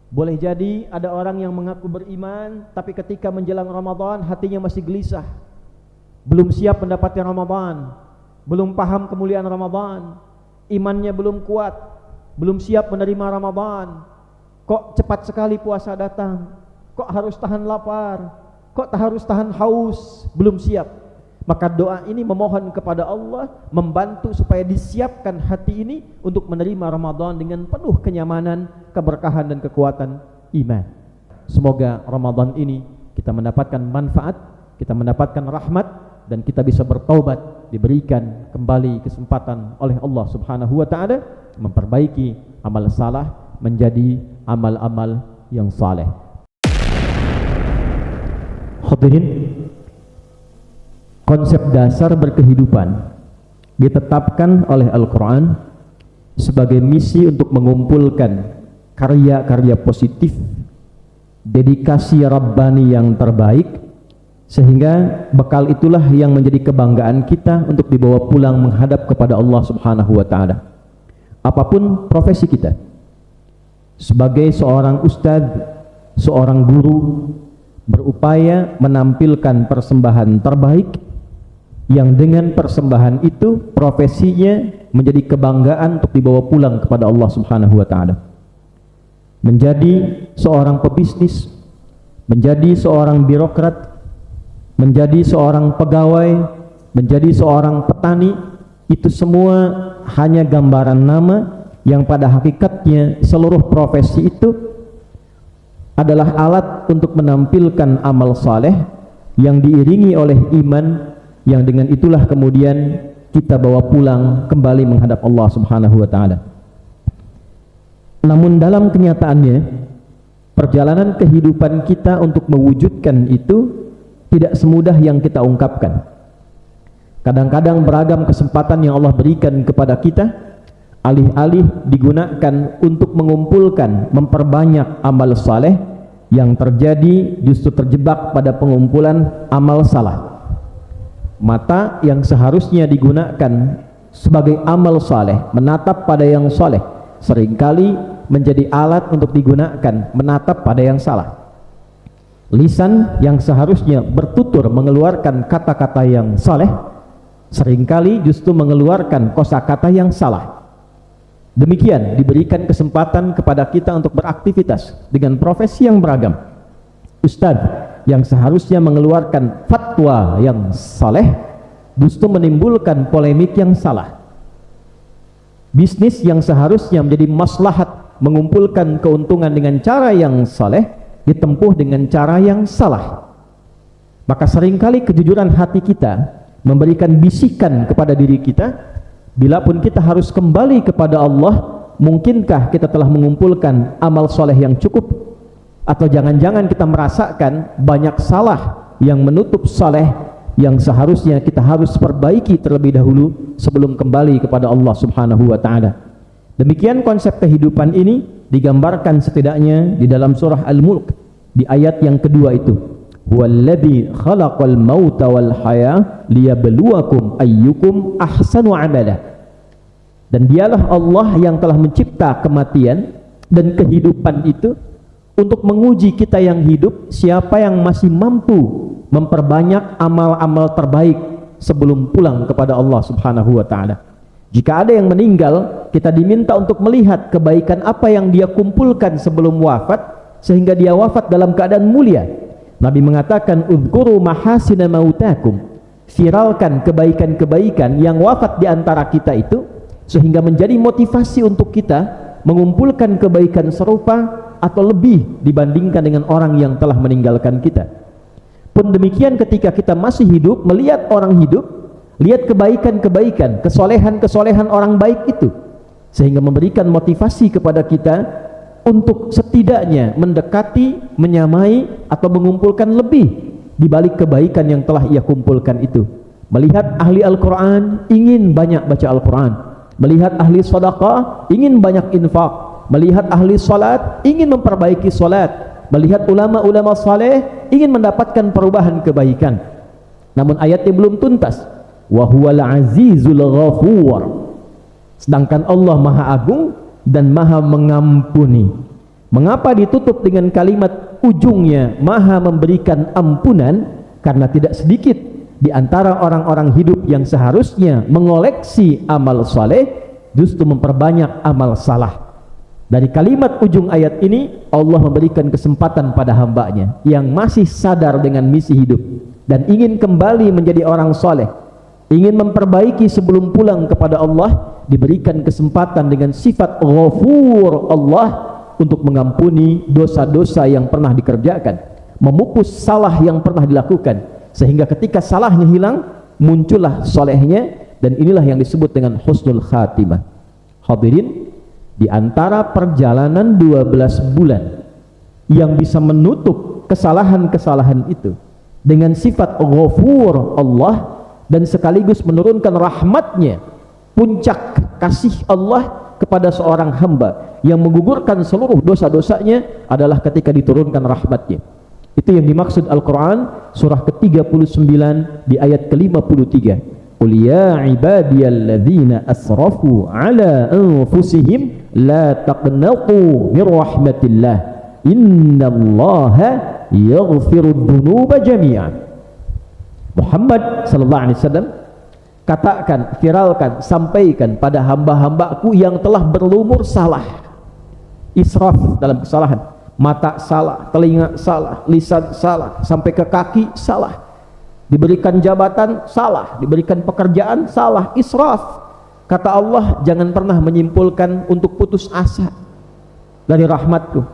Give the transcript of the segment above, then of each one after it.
Boleh jadi ada orang yang mengaku beriman, tapi ketika menjelang Ramadan hatinya masih gelisah, belum siap mendapatkan Ramadan, belum paham kemuliaan Ramadan, imannya belum kuat, belum siap menerima Ramadan. Kok cepat sekali puasa datang, kok harus tahan lapar, kok harus tahan haus, belum siap. Maka doa ini memohon kepada Allah membantu supaya disiapkan hati ini untuk menerima Ramadan dengan penuh kenyamanan, keberkahan dan kekuatan iman. Semoga Ramadan ini kita mendapatkan manfaat, kita mendapatkan rahmat, dan kita bisa bertaubat, diberikan kembali kesempatan oleh Allah Subhanahu wa taala memperbaiki amal salah menjadi amal-amal yang saleh. Hadirin, konsep dasar berkehidupan ditetapkan oleh Al-Quran sebagai misi untuk mengumpulkan karya-karya positif, dedikasi Rabbani yang terbaik, sehingga bekal itulah yang menjadi kebanggaan kita untuk dibawa pulang menghadap kepada Allah Subhanahu wa taala. Apapun profesi kita, sebagai seorang ustadz, seorang guru, berupaya menampilkan persembahan terbaik yang dengan persembahan itu profesinya menjadi kebanggaan untuk dibawa pulang kepada Allah Subhanahu wa taala. Menjadi seorang pebisnis, menjadi seorang birokrat, menjadi seorang pegawai, menjadi seorang petani, itu semua hanya gambaran nama yang pada hakikatnya seluruh profesi itu adalah alat untuk menampilkan amal saleh yang diiringi oleh iman, yang dengan itulah kemudian kita bawa pulang kembali menghadap Allah Subhanahu wa taala. Namun dalam kenyataannya, perjalanan kehidupan kita untuk mewujudkan itu tidak semudah yang kita ungkapkan. Kadang-kadang beragam kesempatan yang Allah berikan kepada kita, alih-alih digunakan untuk mengumpulkan, memperbanyak amal saleh, yang terjadi justru terjebak pada pengumpulan amal salah. Mata yang seharusnya digunakan sebagai amal saleh, menatap pada yang saleh, seringkali menjadi alat untuk digunakan menatap pada yang salah. Lisan yang seharusnya bertutur mengeluarkan kata-kata yang saleh, seringkali justru mengeluarkan kosakata yang salah. Demikian diberikan kesempatan kepada kita untuk beraktivitas dengan profesi yang beragam. Ustadz yang seharusnya mengeluarkan fatwa yang saleh justru menimbulkan polemik yang salah. Bisnis yang seharusnya menjadi maslahat mengumpulkan keuntungan dengan cara yang saleh ditempuh dengan cara yang salah. Maka seringkali kejujuran hati kita memberikan bisikan kepada diri kita, bila pun kita harus kembali kepada Allah, mungkinkah kita telah mengumpulkan amal soleh yang cukup? Atau jangan-jangan kita merasakan banyak salah yang menutup soleh yang seharusnya kita harus perbaiki terlebih dahulu sebelum kembali kepada Allah Subhanahu wa ta'ala. Demikian konsep kehidupan ini digambarkan setidaknya di dalam surah Al-Mulk di ayat yang kedua itu. Huwallazi khalaqal mauta wal haya liyabluwakum ayyukum ahsanu amala. Dan dialah Allah yang telah mencipta kematian dan kehidupan itu untuk menguji kita yang hidup, siapa yang masih mampu memperbanyak amal-amal terbaik sebelum pulang kepada Allah Subhanahu wa ta'ala. Jika ada yang meninggal, kita diminta untuk melihat kebaikan apa yang dia kumpulkan sebelum wafat sehingga dia wafat dalam keadaan mulia. Nabi mengatakan, "Udzkuru mahasina mautakum." Viralkan kebaikan-kebaikan yang wafat di antara kita itu sehingga menjadi motivasi untuk kita mengumpulkan kebaikan serupa atau lebih dibandingkan dengan orang yang telah meninggalkan kita. Pun demikian ketika kita masih hidup, melihat orang hidup, lihat kebaikan-kebaikan, kesolehan-kesolehan orang baik itu, sehingga memberikan motivasi kepada kita untuk setidaknya mendekati, menyamai atau mengumpulkan lebih di balik kebaikan yang telah ia kumpulkan itu. Melihat ahli Al-Quran, ingin banyak baca Al-Quran. Melihat ahli sedekah, ingin banyak infak. Melihat ahli salat, ingin memperbaiki salat. Melihat ulama-ulama saleh, ingin mendapatkan perubahan kebaikan. Namun ayatnya belum tuntas. Wa huwal azizul ghafur. Sedangkan Allah Maha Agung dan Maha Mengampuni. Mengapa ditutup dengan kalimat ujungnya Maha memberikan ampunan? Karena tidak sedikit di antara orang-orang hidup yang seharusnya mengoleksi amal saleh justru memperbanyak amal salah. Dari kalimat ujung ayat ini Allah memberikan kesempatan pada hambanya yang masih sadar dengan misi hidup dan ingin kembali menjadi orang saleh, ingin memperbaiki sebelum pulang kepada Allah, diberikan kesempatan dengan sifat Ghafur Allah untuk mengampuni dosa-dosa yang pernah dikerjakan, memupus salah yang pernah dilakukan, sehingga ketika salahnya hilang muncullah solehnya, dan inilah yang disebut dengan husnul khatimah. Hadirin, di antara perjalanan 12 bulan yang bisa menutup kesalahan-kesalahan itu dengan sifat Ghafur Allah dan sekaligus menurunkan rahmatnya, puncak kasih Allah kepada seorang hamba yang menggugurkan seluruh dosa-dosanya adalah ketika diturunkan rahmatnya. Itu yang dimaksud Al-Quran surah ke-39 di ayat ke-53. Qul ya ibadiyalladzina asrafu ala anfusihim la taqnatu min rahmatillah innallaha yaghfirud dzunuba jami'an. Muhammad sallallahu alaihi wasallam katakan, viralkan, sampaikan pada hamba-hambaku yang telah berlumur salah, israf dalam kesalahan, mata salah, telinga salah, lisan salah, sampai ke kaki salah, diberikan jabatan salah, diberikan pekerjaan salah, israf. Kata Allah, jangan pernah menyimpulkan untuk putus asa dari rahmatku.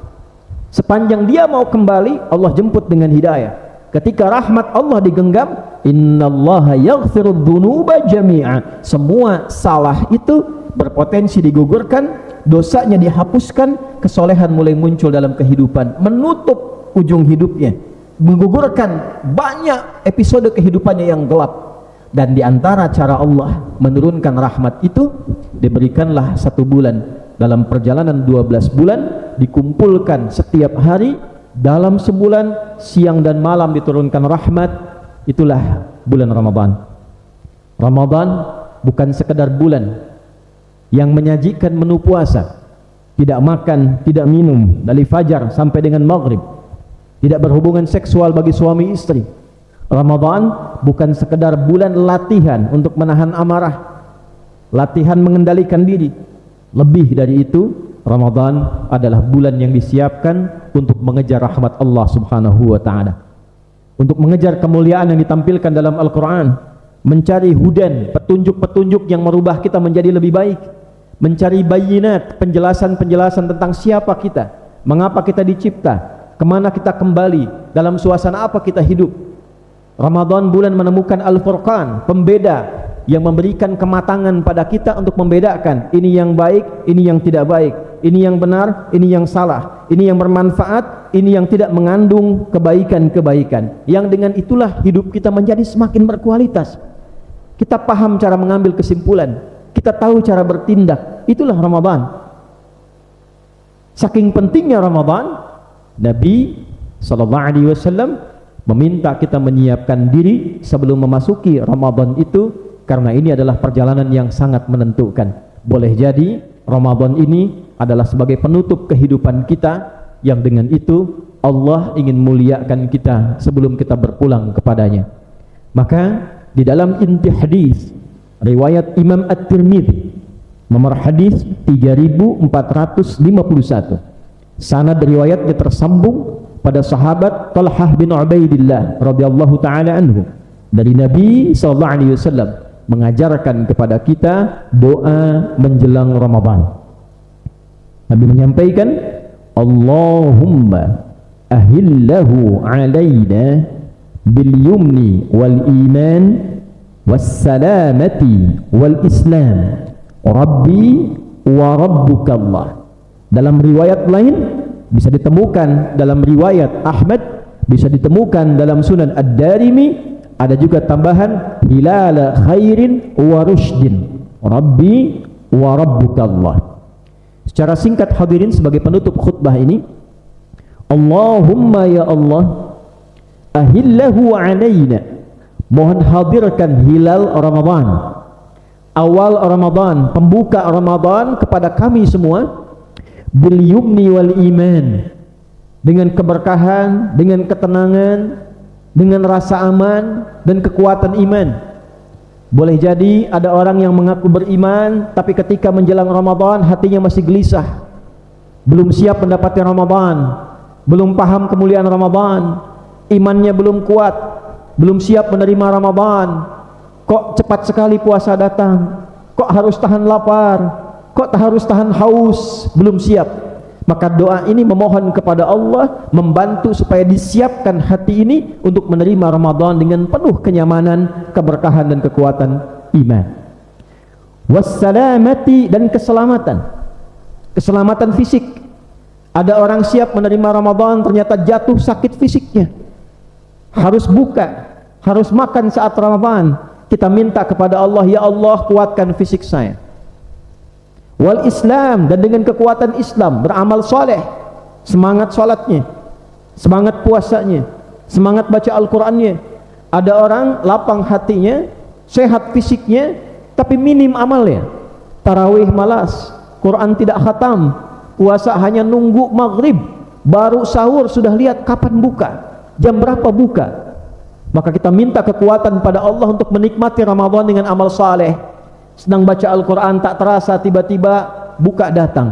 Sepanjang dia mau kembali, Allah jemput dengan hidayah. Ketika rahmat Allah digenggam, innallaha yaghfirudz dzunuba jami'a, semua salah itu berpotensi digugurkan, dosanya dihapuskan, kesolehan mulai muncul dalam kehidupan, menutup ujung hidupnya, menggugurkan banyak episode kehidupannya yang gelap. Dan diantara cara Allah menurunkan rahmat itu, diberikanlah 1 bulan dalam perjalanan 12 bulan, dikumpulkan setiap hari dalam sebulan, siang dan malam diturunkan rahmat. Itulah bulan Ramadan. Ramadan bukan sekedar bulan yang menyajikan menu puasa, tidak makan, tidak minum dari fajar sampai dengan maghrib, tidak berhubungan seksual bagi suami istri. Ramadan bukan sekedar bulan latihan untuk menahan amarah, latihan mengendalikan diri. Lebih dari itu, Ramadan adalah bulan yang disiapkan untuk mengejar rahmat Allah subhanahu wa ta'ala, untuk mengejar kemuliaan yang ditampilkan dalam Al-Quran, mencari hudan, petunjuk-petunjuk yang merubah kita menjadi lebih baik, mencari bayinat, penjelasan-penjelasan tentang siapa kita, mengapa kita dicipta, kemana kita kembali, dalam suasana apa kita hidup. Ramadan bulan menemukan Al-Furqan, pembeda yang memberikan kematangan pada kita untuk membedakan ini yang baik, ini yang tidak baik, ini yang benar, ini yang salah, ini yang bermanfaat, ini yang tidak mengandung kebaikan-kebaikan, yang dengan itulah hidup kita menjadi semakin berkualitas. Kita paham cara mengambil kesimpulan, kita tahu cara bertindak. Itulah Ramadan. Saking pentingnya Ramadan, Nabi SAW meminta kita menyiapkan diri sebelum memasuki Ramadan itu, karena ini adalah perjalanan yang sangat menentukan. Boleh jadi Ramadan ini adalah sebagai penutup kehidupan kita, yang dengan itu Allah ingin muliakan kita sebelum kita berpulang kepadanya. Maka di dalam inti hadis riwayat Imam At-Tirmidzi nomor hadis 3451, sanad riwayatnya tersambung pada sahabat Talhah bin Ubaidillah radhiyallahu taala anhu, dari Nabi sallallahu alaihi wasallam mengajarkan kepada kita doa menjelang Ramadan. Nabi menyampaikan, Allahumma ahillahu alaina bil yumni wal iman was salamati wal islam rabbi wa rabbuka Allah. Dalam riwayat lain bisa ditemukan dalam riwayat Ahmad, bisa ditemukan dalam Sunan Ad-Darimi, ada juga tambahan hilala khairin wa rushdin rabbi wa rabbuka Allah. Secara singkat hadirin, sebagai penutup khutbah ini, Allahumma ya Allah ahillahu alaina, mohon hadirkan hilal Ramadan, awal Ramadan, pembuka Ramadan kepada kami semua, bil yumni wal iman, dengan keberkahan, dengan ketenangan, dengan rasa aman dan kekuatan iman. Boleh jadi ada orang yang mengaku beriman tapi ketika menjelang Ramadan hatinya masih gelisah, belum siap mendapati Ramadan, belum paham kemuliaan Ramadan, imannya belum kuat, belum siap menerima Ramadan. Kok cepat sekali puasa datang, kok harus tahan lapar, kok harus tahan haus, belum siap. Maka doa ini memohon kepada Allah membantu supaya disiapkan hati ini untuk menerima Ramadan dengan penuh kenyamanan, keberkahan dan kekuatan iman. Wassalamati, dan keselamatan, keselamatan fisik. Ada orang siap menerima Ramadan ternyata jatuh sakit fisiknya, harus buka, harus makan saat Ramadan. Kita minta kepada Allah, ya Allah kuatkan fisik saya. Wal Islam, dan dengan kekuatan Islam beramal soleh, semangat salatnya, semangat puasanya, semangat baca Al-Qur'annya. Ada orang lapang hatinya, sehat fisiknya, tapi minim amalnya. Tarawih malas, Quran tidak khatam, puasa hanya nunggu maghrib, baru sahur sudah lihat kapan buka, jam berapa buka. Maka kita minta kekuatan pada Allah untuk menikmati Ramadan dengan amal saleh. Sedang baca Al-Quran tak terasa tiba-tiba buka datang.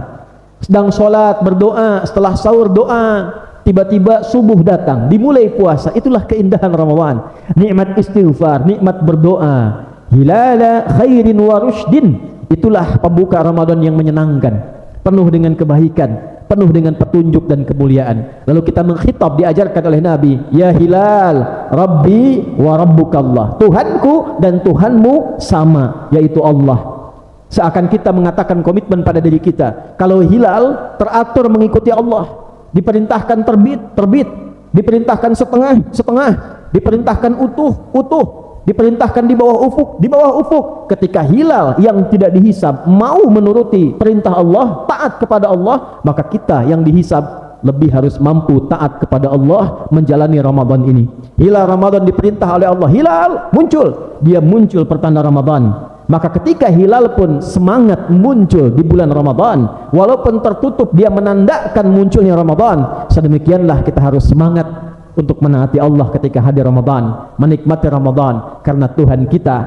Sedang sholat berdoa, setelah sahur doa, tiba-tiba subuh datang, dimulai puasa. Itulah keindahan Ramadan. Nikmat istighfar, nikmat berdoa. Hilala khairin wa rushdin. Itulah pembuka Ramadan yang menyenangkan, penuh dengan kebaikan, penuh dengan petunjuk dan kemuliaan. Lalu kita mengkhitab, diajarkan oleh Nabi, ya hilal, Rabbi wa rabbukallah, Tuhanku dan Tuhanmu sama, yaitu Allah. Seakan kita mengatakan komitmen pada diri kita. Kalau hilal teratur mengikuti Allah, diperintahkan terbit, terbit, diperintahkan setengah, setengah, diperintahkan utuh, utuh, diperintahkan di bawah ufuk, di bawah ufuk. Ketika hilal yang tidak dihisab mau menuruti perintah Allah, taat kepada Allah, maka kita yang dihisab lebih harus mampu taat kepada Allah menjalani Ramadan ini. Hilal Ramadan diperintah oleh Allah, hilal muncul, dia muncul pertanda Ramadan. Maka ketika hilal pun semangat muncul di bulan Ramadan, walaupun tertutup dia menandakan munculnya Ramadan. Sedemikianlah kita harus semangat untuk menaati Allah ketika hadir Ramadan, menikmati Ramadan, karena Tuhan kita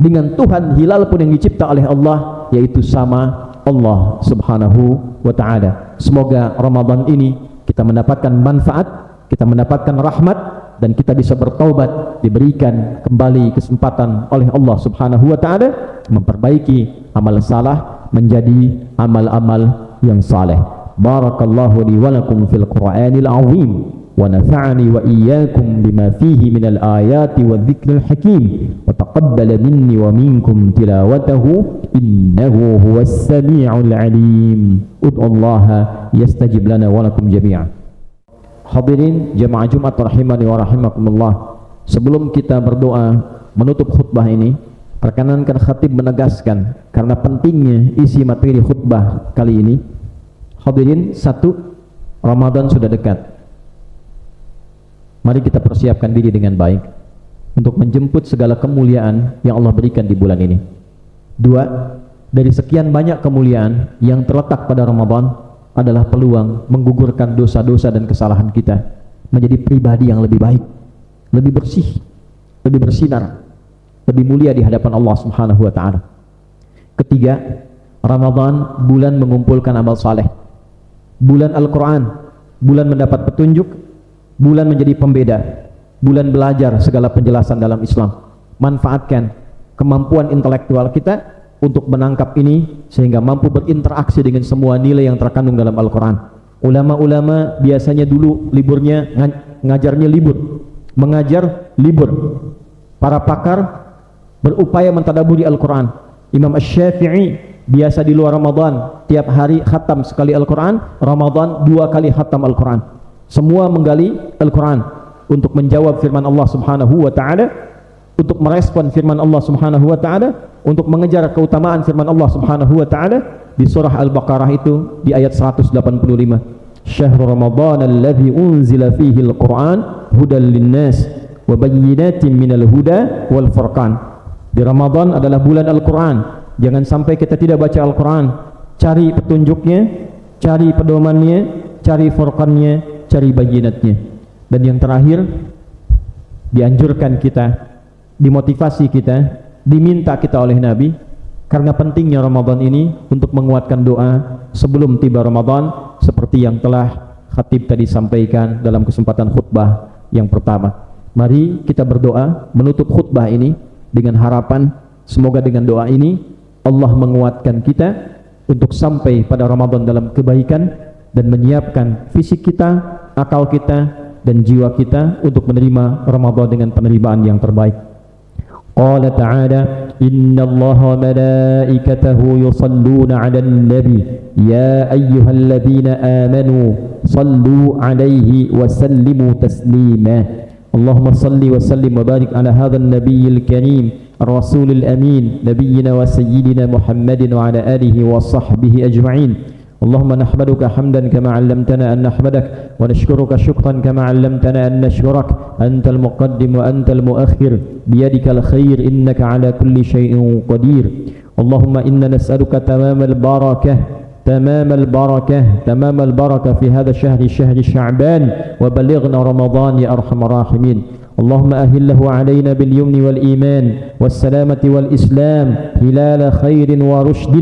dengan Tuhan hilal pun yang dicipta oleh Allah, yaitu sama Allah subhanahu wa ta'ala. Semoga Ramadan ini kita mendapatkan manfaat, kita mendapatkan rahmat, dan kita bisa bertaubat, diberikan kembali kesempatan oleh Allah subhanahu wa ta'ala memperbaiki amal salah menjadi amal-amal yang saleh. Barakallahu li wa lakum fil Qur'anil azim, wa nafa'ani wa iyyakum bima fihi minal ayati wadh-dhikril hakim, wa taqabbala minni wa minkum tilawatahu innahu huwas sami'ul alim. Ud'ullaha yastajib lana wa lakum jami'an. Hadirin jamaah Jumat rahimani wa rahimakumullah, sebelum kita berdoa menutup khutbah ini, perkenankan khatib menegaskan karena pentingnya isi materi khutbah kali ini. Hadirin, satu, Ramadan sudah dekat. Mari kita persiapkan diri dengan baik untuk menjemput segala kemuliaan yang Allah berikan di bulan ini. Dua, dari sekian banyak kemuliaan yang terletak pada Ramadan adalah peluang menggugurkan dosa-dosa dan kesalahan kita menjadi pribadi yang lebih baik, lebih bersih, lebih bersinar, lebih mulia di hadapan Allah subhanahu wa ta'ala. Ketiga, Ramadan bulan mengumpulkan amal saleh, bulan Al-Quran, bulan mendapat petunjuk, bulan menjadi pembeda, bulan belajar segala penjelasan dalam Islam. Manfaatkan kemampuan intelektual kita untuk menangkap ini sehingga mampu berinteraksi dengan semua nilai yang terkandung dalam Al-Quran. Ulama-ulama biasanya dulu liburnya ngajarnya libur, mengajar libur. Para pakar berupaya mentadaburi Al-Quran. Imam Asy-Syafi'i biasa di luar Ramadan tiap hari khatam sekali Al-Quran, Ramadan 2 kali khatam Al-Quran. Semua menggali Al-Quran untuk menjawab firman Allah subhanahu wa ta'ala, untuk merespon firman Allah subhanahu wa ta'ala, untuk mengejar keutamaan firman Allah subhanahu wa ta'ala. Di surah Al-Baqarah itu di ayat 185, Syahrul Ramadan alladhi unzila fihi al-Quran hudan linnas wa bayyinatin minal huda wal furqan. Di Ramadan adalah bulan Al-Quran. Jangan sampai kita tidak baca Al-Quran. Cari petunjuknya, cari pedomannya, cari furqannya, cari bayinatnya. Dan yang terakhir, dianjurkan kita, dimotivasi kita, diminta kita oleh Nabi, karena pentingnya Ramadan ini untuk menguatkan doa sebelum tiba Ramadan, seperti yang telah khatib tadi sampaikan dalam kesempatan khutbah yang pertama. Mari kita berdoa menutup khutbah ini dengan harapan semoga dengan doa ini Allah menguatkan kita untuk sampai pada Ramadan dalam kebaikan dan menyiapkan fisik kita, akal kita, dan jiwa kita untuk menerima Ramadan dengan penerimaan yang terbaik. Qala ta'ala, inna allaha wa malaikatahu yusalluna 'alan nabi ya ayyuhalladzina amanu sallu 'alaihi wa sallimu taslima. Allahumma salli wa sallim wa barik ala hadzal nabiyil karim الرسول الأمين نبينا وسيدنا محمد وعلى آله وصحبه أجمعين. اللهم نحمدك حمدا كما علمتنا أن نحمدك ونشكرك شكرا كما علمتنا أن نشكرك أنت المقدم وأنت المؤخر بيدك الخير إنك على كل شيء قدير. اللهم إنا نسألك تمام البركة في هذا الشهر شعبان وبلغنا رمضان يا أرحم الراحمين. اللهم أهله علينا باليمن والإيمان والسلامة والإسلام هلال خير ورشد.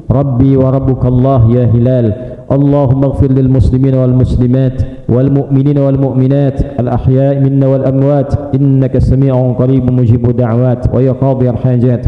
ربي وربك الله يا هلال. اللهم اغفر للمسلمين والمسلمات والمؤمنين والمؤمنات الأحياء منا والأموات إنك سميع قريب مجيب الدعوات ويا قاضي الحاجات.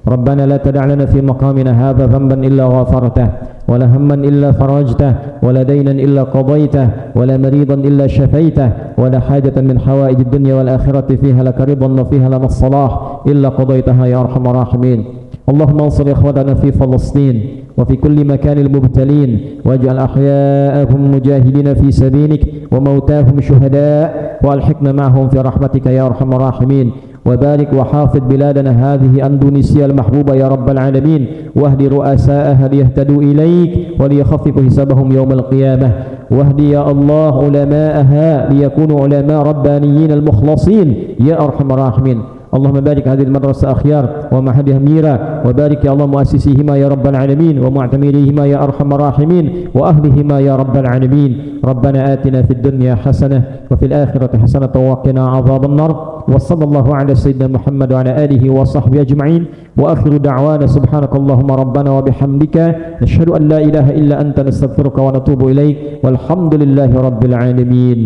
ربنا لا تدع لنا في مقامنا هذا ذنبا إلا غفرته ولا هما إلا فرجته ولا دينا إلا قضيته ولا مريضا إلا شفيته ولا حاجة من حوائج الدنيا والآخرة فيها لك رضا وفيها لنا الصلاح إلا قضيتها يا أرحم الراحمين. اللهم انصر إخوتنا في فلسطين وفي كل مكان المبتلين واجعل أحياءهم مجاهدين في سبيلك وموتاهم شهداء والحقنا معهم في رحمتك يا أرحم الراحمين. وبارك وحافظ بلادنا هذه أندونيسيا المحبوبة يا رب العالمين واهد رؤساءها ليهتدوا إليك وليخففوا حسابهم يوم القيامة واهد يا الله علماءها ليكونوا علماء ربانيين المخلصين يا أرحم الراحمين. اللهم بارك هذه المدرسة أخيار ومعهدها ميرا وبارك يا الله مؤسسيهما يا رب العالمين ومعتمريهما يا أرحم الراحمين وأهلهما يا رب العالمين. ربنا آتنا في الدنيا حسنة وفي الآخرة حسنة وقنا عذاب النار. وصلى الله على سيدنا محمد وعلى آله وصحبه أجمعين وآخر دعوانا سبحانك اللهم ربنا وبحمدك نشهد أن لا إله إلا أنت نستغفرك ونتوب إليك والحمد لله رب العالمين.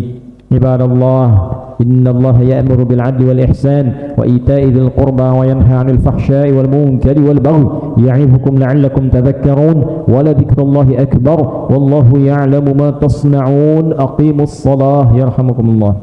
عباد الله إن الله يأمر بالعدل والإحسان وإيتاء ذي القربى وينهى عن الفحشاء والمنكر والبغي يعظكم لعلكم تذكرون ولذكر الله أكبر والله يعلم ما تصنعون. أقيموا الصلاة يرحمكم الله.